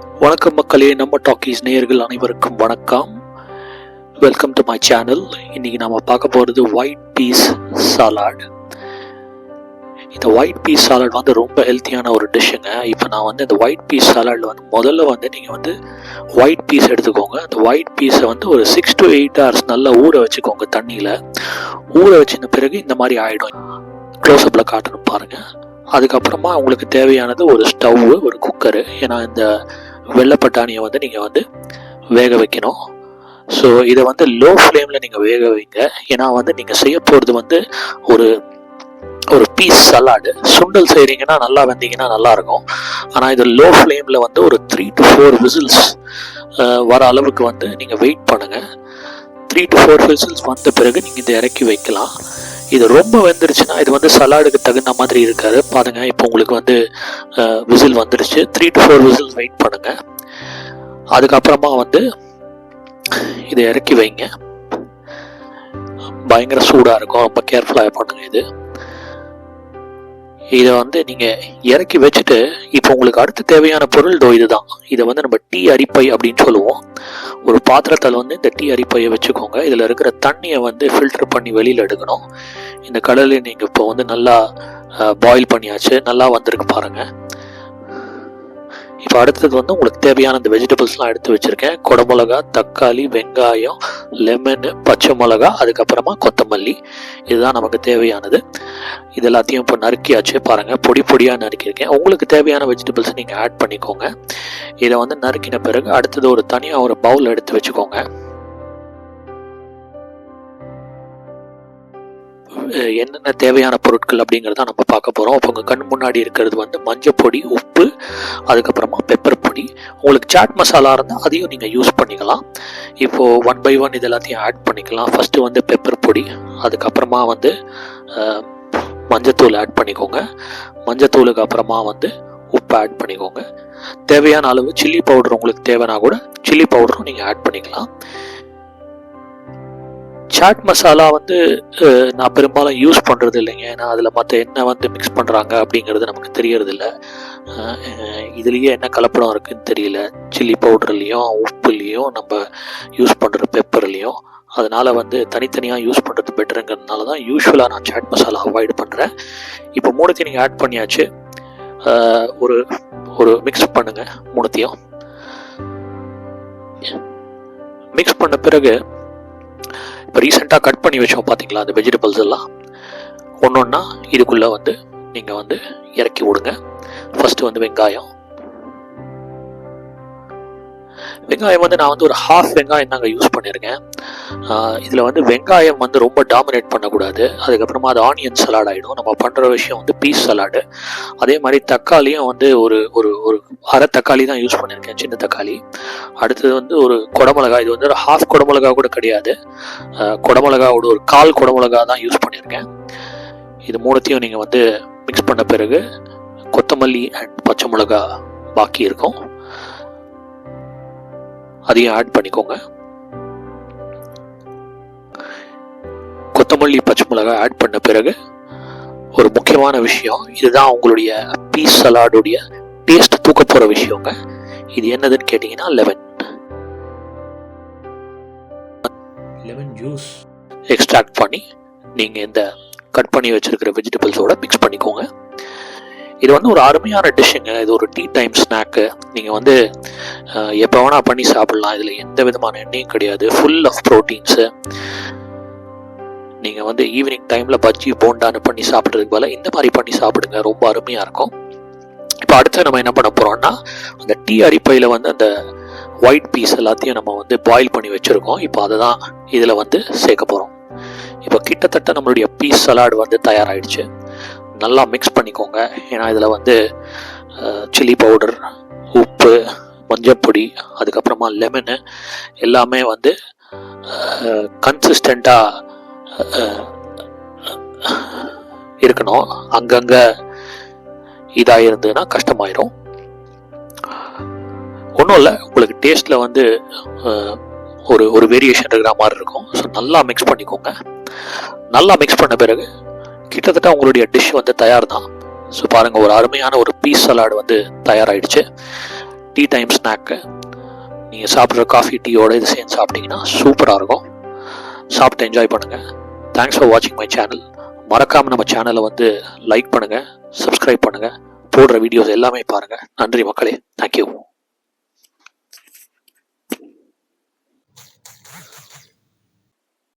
வணக்கம் மக்களே, நம்ம டாக்கீஸ் நேயர்கள் அனைவருக்கும் வணக்கம். Welcome to my channel. இன்னைக்கு நாம பார்க்க போகிறது ஒயிட் பீஸ் சாலாட். இந்த ஒயிட் பீஸ் சாலாட் வந்து ரொம்ப ஹெல்த்தியான ஒரு டிஷ்ஷுங்க. இப்போ நான் வந்து இந்த ஒயிட் பீஸ் சாலாட் வந்து முதல்ல வந்து நீங்கள் வந்து ஒயிட் பீஸ் எடுத்துக்கோங்க. அந்த ஒயிட் பீஸை வந்து ஒரு 6 to 8 hours நல்லா ஊற வச்சுக்கோங்க. தண்ணியில் ஊற வச்சின பிறகு இந்த மாதிரி ஆகிடும். க்ளோஸ்அப்பில் காட்டணும் பாருங்கள். அதுக்கப்புறமா உங்களுக்கு தேவையானது ஒரு ஸ்டவ்வு, ஒரு குக்கரு. ஏன்னா இந்த வெள்ளைப்பட்டாணியை வந்து நீங்கள் வந்து வேக வைக்கணும். ஸோ இதை வந்து லோ ஃப்ளேமில் நீங்கள் வேக வைங்க. ஏன்னா வந்து நீங்கள் செய்ய போகிறது வந்து ஒரு ஒரு பீஸ் சலாடு. சுண்டல் செய்கிறீங்கன்னா நல்லா வெந்தீங்கன்னா நல்லாயிருக்கும். ஆனால் இது லோ ஃப்ளேமில் வந்து ஒரு 3 to 4 விசில்ஸ் வர அளவுக்கு வந்து நீங்கள் வெயிட் பண்ணுங்கள். 3 to 4 விசில்ஸ் வந்த பிறகு நீங்கள் இதை இறக்கி வைக்கலாம். இது ரொம்ப வெந்துருச்சுன்னா இது வந்து சலாடுக்கு தகுந்த மாதிரி இருக்காது. பாருங்க, இப்போ உங்களுக்கு வந்து விசில் வந்துருச்சு. 3 to 4 விசில் வெயிட் பண்ணுங்க. அதுக்கப்புறமா வந்து இதை இறக்கி வைங்க. பயங்கர சூடாக இருக்கும், ரொம்ப கேர்ஃபுல்லாக பண்ணுங்க. இதை வந்து நீங்கள் இறக்கி வச்சுட்டு இப்போ உங்களுக்கு அடுத்து தேவையான பொருள் இதுதான். இதை வந்து நம்ம டீ அரிப்பை அப்படின்னு சொல்லுவோம். ஒரு பாத்திரத்தில் வந்து இந்த டீ அரிப்பையை வச்சுக்கோங்க. இதில் இருக்கிற தண்ணியை வந்து ஃபில்டர் பண்ணி வெளியில் எடுக்கணும். இந்த கடலை நீங்கள் இப்போ வந்து நல்லா பாயில் பண்ணியாச்சு, நல்லா வந்திருக்கு பாருங்கள். இப்போ அடுத்தது வந்து உங்களுக்கு தேவையான இந்த வெஜிடபிள்ஸ்லாம் எடுத்து வச்சுருக்கேன். குடமிளகா, தக்காளி, வெங்காயம், லெமனு, பச்சை மிளகா, அதுக்கப்புறமா கொத்தமல்லி. இதுதான் நமக்கு தேவையானது. இது எல்லாத்தையும் இப்போ நறுக்கியாச்சு பாருங்கள். பொடி பொடியாக நறுக்கியிருக்கேன். உங்களுக்கு தேவையான வெஜிடபிள்ஸ் நீங்கள் ஆட் பண்ணிக்கோங்க. இதை வந்து நறுக்கின பிறகு அடுத்தது ஒரு தனியாக ஒரு பவுல் எடுத்து வச்சுக்கோங்க. என்னென்ன தேவையான பொருட்கள் அப்படிங்கிறத நம்ம பார்க்க போகிறோம். இப்போ உங்கள் கண் முன்னாடி இருக்கிறது வந்து மஞ்சள் பொடி, உப்பு, அதுக்கப்புறமா பெப்பர் பொடி. உங்களுக்கு சாட் மசாலா இருந்தால் அதையும் நீங்கள் யூஸ் பண்ணிக்கலாம். இப்போது 1 by 1 இது எல்லாத்தையும் ஆட் பண்ணிக்கலாம். ஃபஸ்ட்டு வந்து பெப்பர் பொடி, அதுக்கப்புறமா வந்து மஞ்சத்தூள் ஆட் பண்ணிக்கோங்க. மஞ்சத்தூளுக்கு அப்புறமா வந்து உப்பு ஆட் பண்ணிக்கோங்க. தேவையான அளவு சில்லி பவுடர் உங்களுக்கு தேவைன்னா கூட சில்லி பவுடரும் நீங்கள் ஆட் பண்ணிக்கலாம். சாட் மசாலா வந்து நான் பெரும்பாலும் யூஸ் பண்ணுறது இல்லைங்க. ஏன்னா அதில் மற்ற என்ன வந்து மிக்ஸ் பண்ணுறாங்க அப்படிங்கிறது நமக்கு தெரியறதில்ல. இதுலேயே என்ன கலப்படம் இருக்குதுன்னு தெரியல. சில்லி பவுடர்லேயும் உப்புலேயும் நம்ம யூஸ் பண்ணுற பெப்பர்லேயும். அதனால் வந்து தனித்தனியாக யூஸ் பண்ணுறது பெட்டருங்கிறதுனால தான் யூஸ்வலாக நான் சாட் மசாலா அவாய்ட் பண்ணுறேன். இப்போ மூணுத்தையும் நீங்கள் ஆட் பண்ணியாச்சு. ஒரு ஒரு மிக்ஸ் பண்ணுங்கள். மூணுத்தையும் மிக்ஸ் பண்ண பிறகு இப்போ ரீசெண்டாக கட் பண்ணி வச்சோம் பார்த்தீங்களா, அந்த வெஜிடபிள்ஸ் எல்லாம் ஒன்றா இதுக்குள்ளே வந்து நீங்கள் வந்து இறக்கி விடுங்க. ஃபஸ்ட்டு வந்து வெங்காயம் வந்து நான் வந்து ஒரு ஹாஃப் வெங்காயம் தாங்க யூஸ் பண்ணியிருக்கேன். இதில் வந்து வெங்காயம் வந்து ரொம்ப டாமினேட் பண்ணக்கூடாது. அதுக்கப்புறமா அது ஆனியன் சலாட் ஆகிடும். நம்ம பண்ணுற விஷயம் வந்து பீஸ் சலாடு. அதே மாதிரி தக்காளியும் வந்து ஒரு ஒரு ஒரு அரை தக்காளி தான் யூஸ் பண்ணியிருக்கேன், சின்ன தக்காளி. அடுத்தது வந்து ஒரு குடமிளகா. இது வந்து ஒரு ஹாஃப் குடமிளகா கூட கிடையாது, குடமிளகாவோட ஒரு 1/4 குடமிளகா தான் யூஸ் பண்ணியிருக்கேன். இது மூணுத்தையும் நீங்கள் வந்து மிக்ஸ் பண்ண பிறகு கொத்தமல்லி அண்ட் பச்சை மிளகா பாக்கி இருக்கும், அதையும் ஆட் பண்ணிக்கோங்க. கொத்தமல்லி பச்சை மிளகாய் ஆட் பண்ண பிறகு ஒரு முக்கியமான விஷயம், இதுதான் உங்களுடைய பீஸ் சலாடுடைய டேஸ்ட் தூக்க போற விஷயங்க. இது என்னதுன்னு கேட்டீங்கன்னா லெமன் ஜூஸ் எக்ஸ்ட்ராக்ட் பண்ணி நீங்க இந்த கட் பண்ணி வச்சிருக்கிற வெஜிடபிள்ஸோட மிக்ஸ் பண்ணிக்கோங்க. இது வந்து ஒரு அருமையான டிஷ்ஷுங்க. இது ஒரு டீ டைம் ஸ்நாக்கு. நீங்கள் வந்து எப்போ வேணால் பண்ணி சாப்பிட்லாம். இதில் எந்த விதமான எண்ணெயும் கிடையாது. Full of proteins. நீங்கள் வந்து ஈவினிங் டைமில் பஜ்ஜி போண்டான்னு பண்ணி சாப்பிட்றதுக்கு பதிலாக இந்த மாதிரி பண்ணி சாப்பிடுங்க. ரொம்ப அருமையாக இருக்கும். இப்போ அடுத்து நம்ம என்ன பண்ண போகிறோம்னா, அந்த டீ அரிப்பையில் வந்து அந்த ஒயிட் பீஸ் எல்லாத்தையும் நம்ம வந்து பாயில் பண்ணி வச்சுருக்கோம். இப்போ அதை தான் இதில் வந்து சேர்க்க போகிறோம். இப்போ கிட்டத்தட்ட நம்மளுடைய பீஸ் சலாடு வந்து தயாராகிடுச்சு. நல்லா மிக்ஸ் பண்ணிக்கோங்க. ஏன்னா இதில் வந்து சில்லி பவுடர், உப்பு, மஞ்சப்பொடி, அதுக்கப்புறமா லெமனு எல்லாமே வந்து கன்சிஸ்டண்ட்டாக இருக்கணும். அங்கங்கே இதாக இருந்ததுன்னா கஷ்டமாயிரும். ஒன்றும் இல்லை, உங்களுக்கு டேஸ்ட்டில் வந்து ஒரு வேரியேஷன் இருக்கிற மாதிரி இருக்கும். ஸோ நல்லா மிக்ஸ் பண்ணிக்கோங்க. நல்லா மிக்ஸ் பண்ண பிறகு கிட்டத்தட்ட உங்களுடைய டிஷ் வந்து தயார் தான். ஸோ பாருங்கள், ஒரு அருமையான ஒரு பீஸ் சலாடு வந்து தயாராகிடுச்சு. Tea time snack. நீங்கள் சாப்பிட்ற காஃபி டீயோட இது சேர்ந்து சாப்பிட்டீங்கன்னா சூப்பராக இருக்கும். சாப்பிட்டு என்ஜாய் பண்ணுங்கள். தேங்க்ஸ் ஃபார் வாட்சிங் மை சேனல். மறக்காமல் நம்ம சேனலை வந்து லைக் பண்ணுங்கள், சப்ஸ்கிரைப் பண்ணுங்கள், போடுற வீடியோஸ் எல்லாமே பாருங்கள். நன்றி மக்களே. தேங்க்யூ.